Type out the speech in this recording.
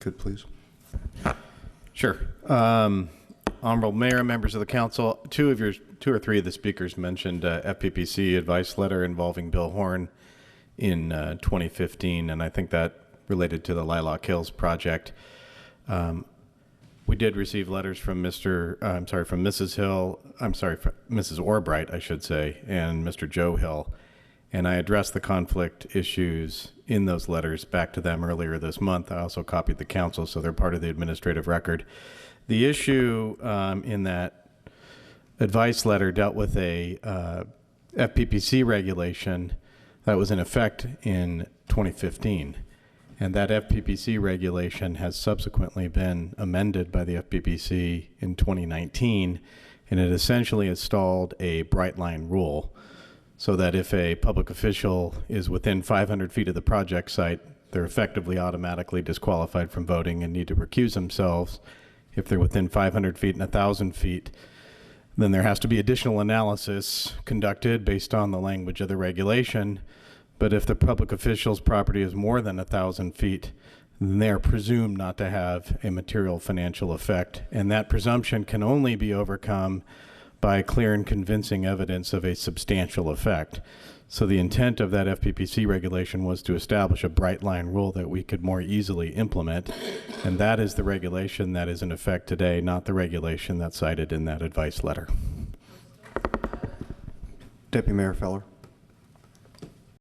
Could please. Sure. Honorable Mayor, members of the council, two or three of the speakers mentioned FPPC advice letter involving Bill Horn in 2015, and I think that related to the Lilac Hills project. We did receive letters from Mrs. Hill, Mrs. Orbright, I should say, and Mr. Joe Hill, and I addressed the conflict issues in those letters back to them earlier this month. I also copied the council, so they're part of the administrative record. The issue in that advice letter dealt with a FPPC regulation that was in effect in 2015. And that FPPC regulation has subsequently been amended by the FPPC in 2019, and it essentially installed a bright line rule so that if a public official is within 500 feet of the project site, they're effectively automatically disqualified from voting and need to recuse themselves. If they're within 500 feet and 1,000 feet, then there has to be additional analysis conducted based on the language of the regulation. But if the public official's property is more than 1,000 feet, then they're presumed not to have a material financial effect. And that presumption can only be overcome by clear and convincing evidence of a substantial effect. So the intent of that FPPC regulation was to establish a bright line rule that we could more easily implement. And that is the regulation that is in effect today, not the regulation that's cited in that advice letter. Deputy Mayor Feller.